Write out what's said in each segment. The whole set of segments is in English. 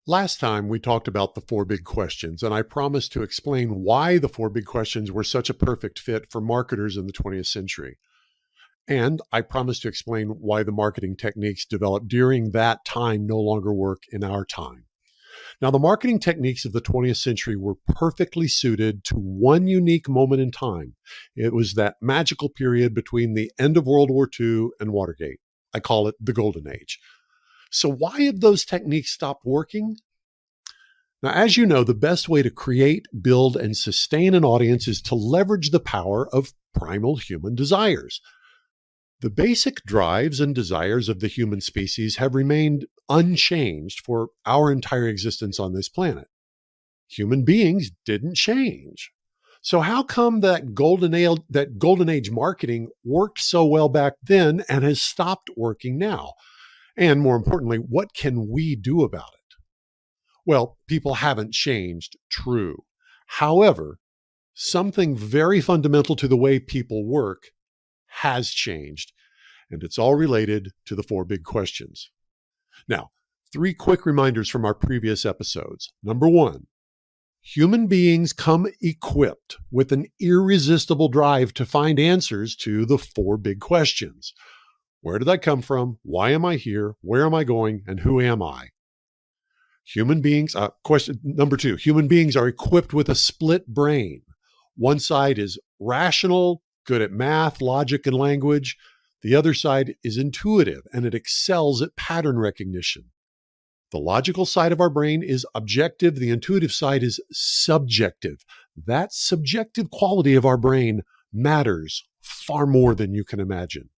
Last time we talked about the four big questions, and I promised to explain why the four big questions were such a perfect fit for marketers in the 20th century. And I promised to explain why the marketing techniques developed during that time no longer work in our time. Now, the marketing techniques of the 20th century were perfectly suited to one unique moment in time. It was that magical period between the end of World War II and Watergate. I call it the Golden Age. So why have those techniques stopped working? Now, as you know, the best way to create, build, and sustain an audience is to leverage the power of primal human desires. The basic drives and desires of the human species have remained unchanged for our entire existence on this planet. Human beings didn't change. So how come that golden age marketing worked so well back then and has stopped working now? And more importantly, what can we do about it? Well, people haven't changed, true. However, something very fundamental to the way people work has changed, and it's all related to the four big questions. Now, three quick reminders from our previous episodes. Number one, human beings come equipped with an irresistible drive to find answers to the four big questions. Where did I come from? Why am I here? Where am I going? And who am I? Question number two, human beings are equipped with a split brain. One side is rational, good at math, logic, and language. The other side is intuitive, and it excels at pattern recognition. The logical side of our brain is objective. The intuitive side is subjective. That subjective quality of our brain matters far more than you can imagine.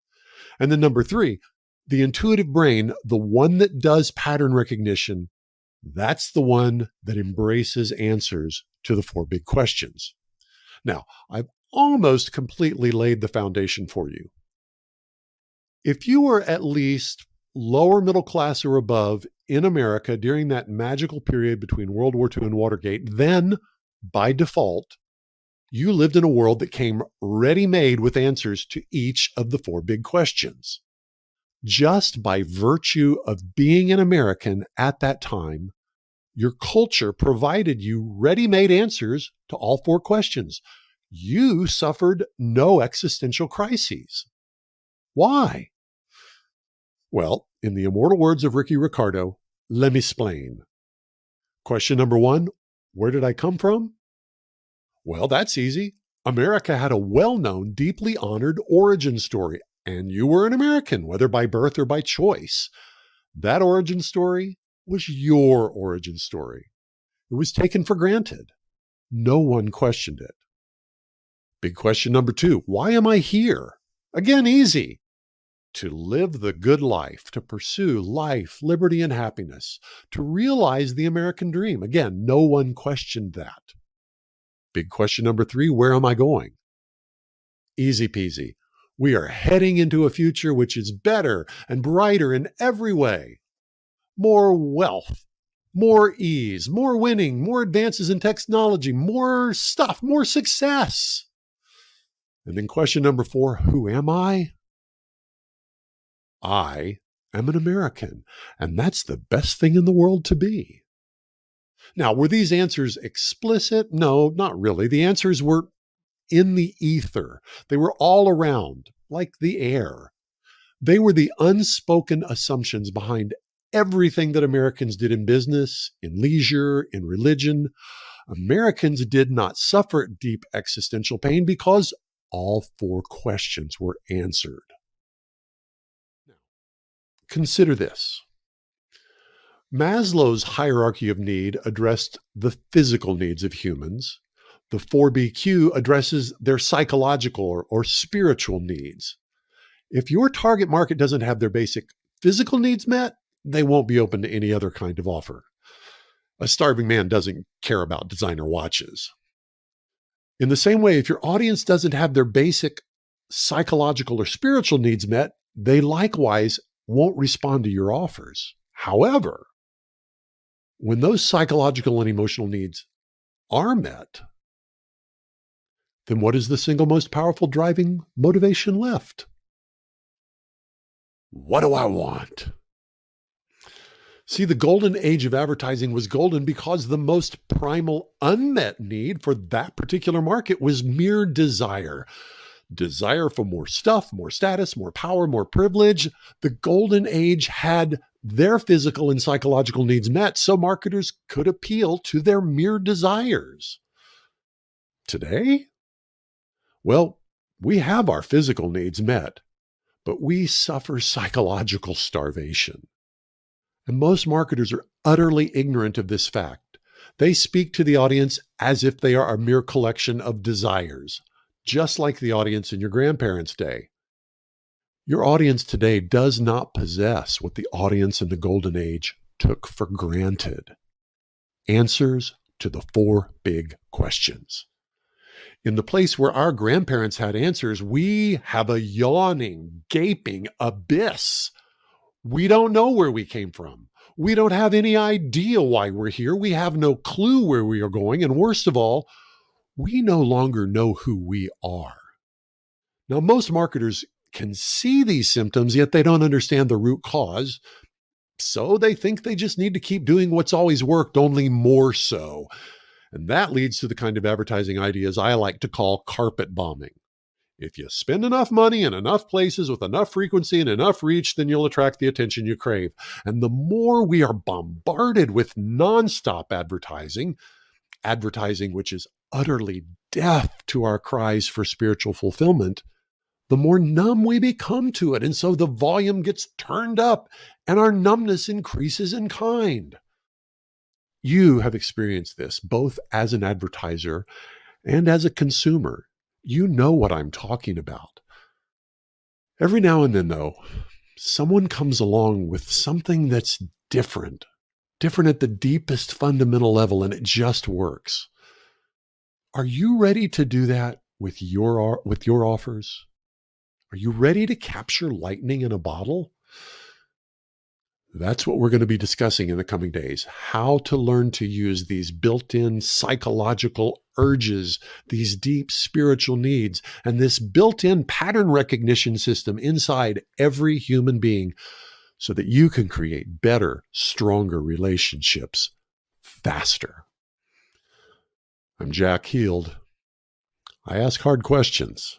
And then number three, the intuitive brain, the one that does pattern recognition, that's the one that embraces answers to the four big questions. Now, I've almost completely laid the foundation for you. If you were at least lower middle class or above in America during that magical period between World War II and Watergate, then by default, you lived in a world that came ready-made with answers to each of the four big questions. Just by virtue of being an American at that time, your culture provided you ready-made answers to all four questions. You suffered no existential crises. Why? Well, in the immortal words of Ricky Ricardo, let me explain. Question number one, where did I come from? Well, that's easy. America had a well-known, deeply honored origin story, and you were an American, whether by birth or by choice. That origin story was your origin story. It was taken for granted. No one questioned it. Big question number two, why am I here? Again, easy. To live the good life, to pursue life, liberty, and happiness, to realize the American dream. Again, no one questioned that. Big question number three, where am I going? Easy peasy. We are heading into a future which is better and brighter in every way. More wealth, more ease, more winning, more advances in technology, more stuff, more success. And then question number four, who am I? I am an American, and that's the best thing in the world to be. Now, were these answers explicit? No, not really. The answers were in the ether. They were all around, like the air. They were the unspoken assumptions behind everything that Americans did in business, in leisure, in religion. Americans did not suffer deep existential pain because all four questions were answered. Now, consider this. Maslow's hierarchy of need addressed the physical needs of humans. The 4BQ addresses their psychological or spiritual needs. If your target market doesn't have their basic physical needs met, they won't be open to any other kind of offer. A starving man doesn't care about designer watches. In the same way, if your audience doesn't have their basic psychological or spiritual needs met, they likewise won't respond to your offers. However, when those psychological and emotional needs are met, then what is the single most powerful driving motivation left? What do I want? See, the golden age of advertising was golden because the most primal unmet need for that particular market was mere desire. Desire for more stuff, more status, more power, more privilege. The golden age had their physical and psychological needs met, so marketers could appeal to their mere desires. Today? Well, we have our physical needs met, but we suffer psychological starvation. And most marketers are utterly ignorant of this fact. They speak to the audience as if they are a mere collection of desires, just like the audience in your grandparents' day. Your audience today does not possess what the audience in the golden age took for granted. Answers to the 4 big questions. In the place where our grandparents had answers, we have a yawning, gaping abyss. We don't know where we came from. We don't have any idea why we're here. We have no clue where we are going. And worst of all, we no longer know who we are. Now, most marketers can see these symptoms, yet they don't understand the root cause. So they think they just need to keep doing what's always worked, only more so. And that leads to the kind of advertising ideas I like to call carpet bombing. If you spend enough money in enough places with enough frequency and enough reach, then you'll attract the attention you crave. And the more we are bombarded with nonstop advertising which is utterly deaf to our cries for spiritual fulfillment, the more numb we become to it. And so the volume gets turned up and our numbness increases in kind. You have experienced this both as an advertiser and as a consumer. You know what I'm talking about. Every now and then, though, someone comes along with something that's different at the deepest fundamental level, and it just works. Are you ready to do that with your offers? Are you ready to capture lightning in a bottle? That's what we're going to be discussing in the coming days. How to learn to use these built-in psychological urges, these deep spiritual needs, and this built-in pattern recognition system inside every human being so that you can create better, stronger relationships faster. I'm Jack Heald. I ask hard questions.